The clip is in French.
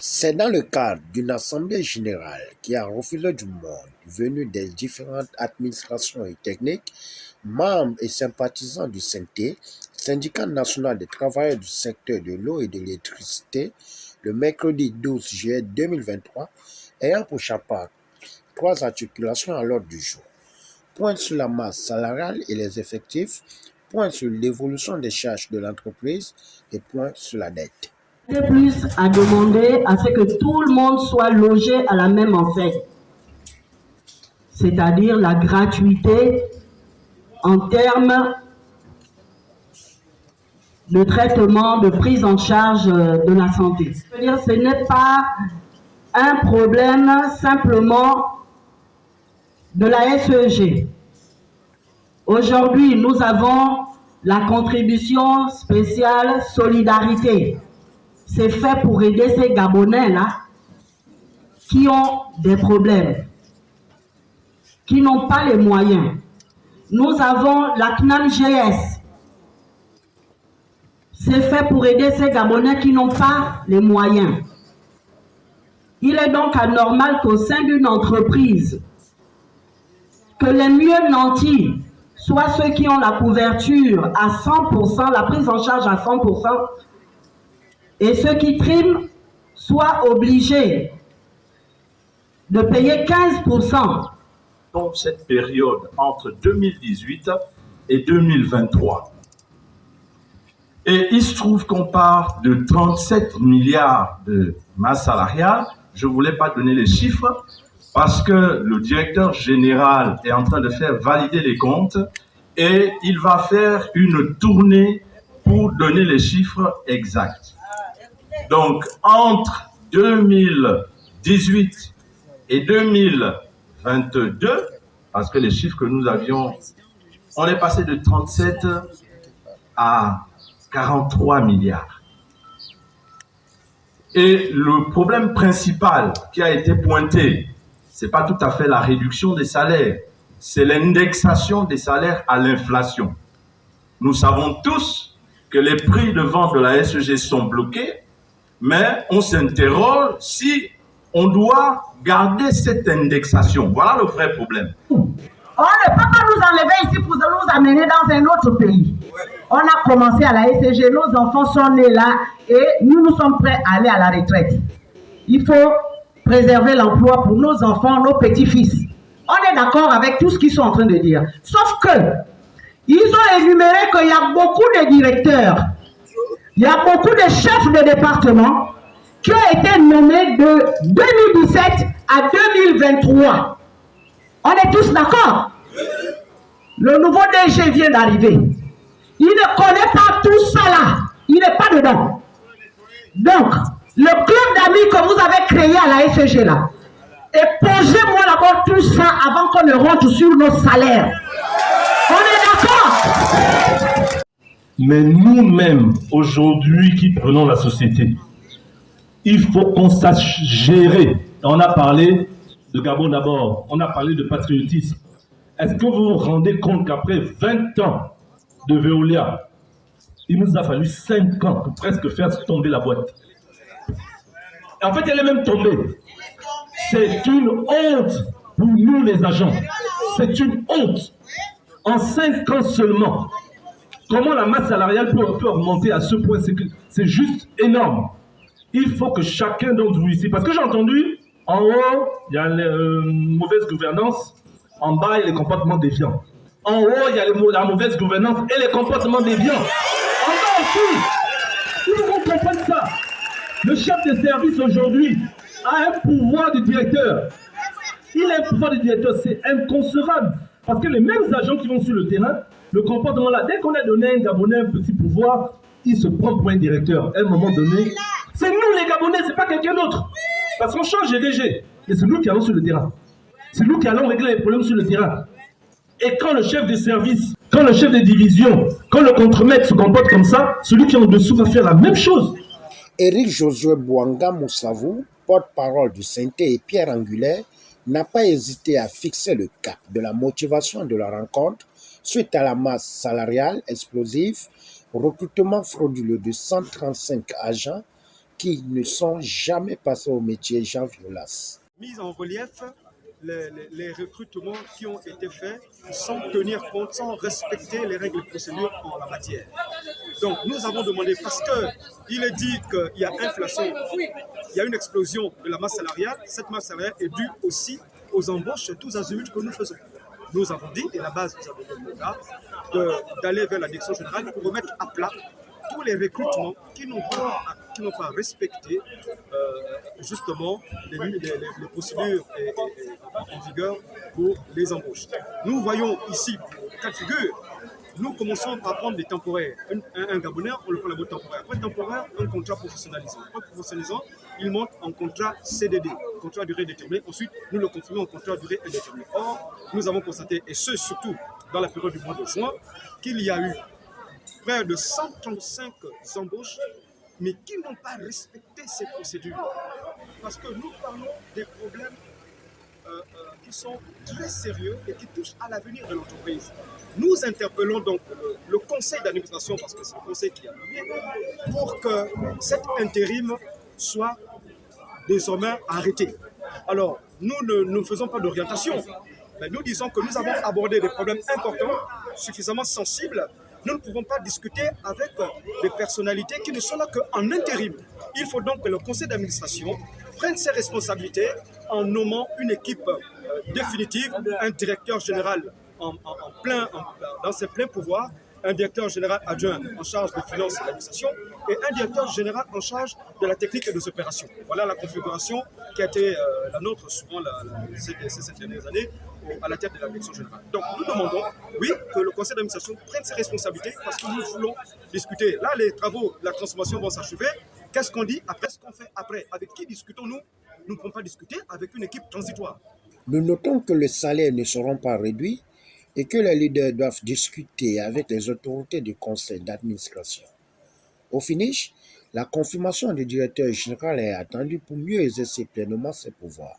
C'est dans le cadre d'une assemblée générale qui a refusé du monde venu des différentes administrations et techniques, membres et sympathisants du SYNT, Syndicat national des travailleurs du secteur de l'eau et de l'électricité, le mercredi 12 juillet 2023, ayant pour chapitre 3 articulations à l'ordre du jour. Point sur la masse salariale et les effectifs, point sur l'évolution des charges de l'entreprise et point sur la dette. Plus à demander à ce que tout le monde soit logé à la même enseigne, c'est-à-dire la gratuité en termes de traitement, de prise en charge de la santé. C'est-à-dire ce n'est pas un problème simplement de la SEG. Aujourd'hui, nous avons la contribution spéciale solidarité. C'est fait pour aider ces Gabonais-là qui ont des problèmes, qui n'ont pas les moyens. Nous avons la CNAM-GS. C'est fait pour aider ces Gabonais qui n'ont pas les moyens. Il est donc anormal qu'au sein d'une entreprise, que les mieux nantis soient ceux qui ont la couverture à 100%, la prise en charge à 100%, et ceux qui triment soient obligés de payer 15%. Dans cette période entre 2018 et 2023. Et il se trouve qu'on part de 37 milliards de masse salariale. Je ne voulais pas donner les chiffres parce que le directeur général est en train de faire valider les comptes et il va faire une tournée pour donner les chiffres exacts. Donc, entre 2018 et 2022, parce que les chiffres que nous avions, on est passé de 37 à 43 milliards. Et le problème principal qui a été pointé, ce n'est pas tout à fait la réduction des salaires, c'est l'indexation des salaires à l'inflation. Nous savons tous que les prix de vente de la SEG sont bloqués, mais on s'interroge si on doit garder cette indexation. Voilà le vrai problème. On ne peut pas nous enlever ici pour nous amener dans un autre pays. On a commencé à la SEG, nos enfants sont nés là et nous sommes prêts à aller à la retraite. Il faut préserver l'emploi pour nos enfants, nos petits-fils. On est d'accord avec tout ce qu'ils sont en train de dire. Sauf que, ils ont énuméré qu'il y a beaucoup de directeurs, il y a beaucoup de chefs de département qui ont été nommés de 2017 à 2023. On est tous d'accord? Le nouveau DG vient d'arriver. Il ne connaît pas tout ça là. Il n'est pas dedans. Donc, le club d'amis que vous avez créé à la SEG là, et posez-moi d'abord tout ça avant qu'on ne rentre sur nos salaires. On est d'accord? Mais nous-mêmes, aujourd'hui, qui prenons la société, il faut qu'on sache gérer. On a parlé de Gabon d'abord, on a parlé de patriotisme. Est-ce que vous vous rendez compte qu'après 20 ans de Veolia, il nous a fallu 5 ans pour presque faire tomber la boîte. En fait, elle est même tombée. C'est une honte pour nous les agents. C'est une honte. En 5 ans seulement, comment la masse salariale peut augmenter à ce point? C'est juste énorme. Il faut que chacun d'entre vous ici, parce que j'ai entendu, en haut, il y a la mauvaise gouvernance, en bas, il y a les comportements déviants. En haut, il y a la mauvaise gouvernance et les comportements déviants. En bas aussi, il faut qu'on comprenne ça. Le chef de service aujourd'hui a un pouvoir de directeur. Il a un pouvoir de directeur, c'est inconcevable. Parce que les mêmes agents qui vont sur le terrain, le comportement là, dès qu'on a donné à un Gabonais un petit pouvoir, il se prend pour un directeur. À un moment donné, c'est nous les Gabonais, c'est pas quelqu'un d'autre. Parce qu'on change de DG, et c'est nous qui allons sur le terrain. C'est nous qui allons régler les problèmes sur le terrain. Et quand le chef de service, quand le chef de division, quand le contremaître se comporte comme ça, celui qui est en dessous va faire la même chose. Éric Josué Bouanga Moussavou, porte-parole du SYNT et pierre angulaire, n'a pas hésité à fixer le cap de la motivation de la rencontre suite à la masse salariale explosive, recrutement frauduleux de 135 agents qui ne sont jamais passés au métier Jean Violas. Mise en relief les recrutements qui ont été faits sans tenir compte, sans respecter les règles et procédures en la matière. Donc nous avons demandé, parce qu'il est dit qu'il y a inflation, il y a une explosion de la masse salariale, cette masse salariale est due aussi aux embauches tous azimuts que nous faisons. Nous avons dit, et la base nous avons donné le cas, d'aller vers la direction générale pour remettre à plat tous les recrutements qui n'ont pas respecté justement les procédures en vigueur pour les embauches. Nous voyons ici, cas de figure, nous commençons par prendre des temporaires. Un Gabonais, on le prend la mode temporaire. Après temporaire, un contrat professionnalisant. Après professionnalisant, il monte en contrat CDD, contrat à durée déterminée. Ensuite, nous le confirmons en contrat à durée indéterminée. Or, nous avons constaté, et ce surtout dans la période du mois de juin, qu'il y a eu près de 135 embauches, mais qui n'ont pas respecté ces procédures. Parce que nous parlons des problèmes qui sont très sérieux et qui touchent à l'avenir de l'entreprise. Nous interpellons donc le conseil d'administration, parce que c'est le conseil qui a nommé, pour que cet intérim soit désormais arrêté. Alors, nous ne faisons pas d'orientation, mais nous disons que nous avons abordé des problèmes importants, suffisamment sensibles. Nous ne pouvons pas discuter avec des personnalités qui ne sont là qu'en intérim. Il faut donc que le conseil d'administration prenne ses responsabilités en nommant une équipe définitive, un directeur général dans ses pleins pouvoirs, un directeur général adjoint en charge des finances et de l'administration et un directeur général en charge de la technique et des opérations. Voilà la configuration qui a été la nôtre souvent ces dernières années à la tête de la direction générale. Donc nous demandons, oui, que le conseil d'administration prenne ses responsabilités parce que nous voulons discuter. Là, les travaux de la transformation vont s'achever. Qu'est-ce qu'on dit après? Qu'est-ce qu'on fait après? Avec qui discutons-nous? Nous ne pouvons pas discuter avec une équipe transitoire. Nous notons que les salaires ne seront pas réduits et que les leaders doivent discuter avec les autorités du conseil d'administration. Au finish, la confirmation du directeur général est attendue pour mieux exercer pleinement ses pouvoirs.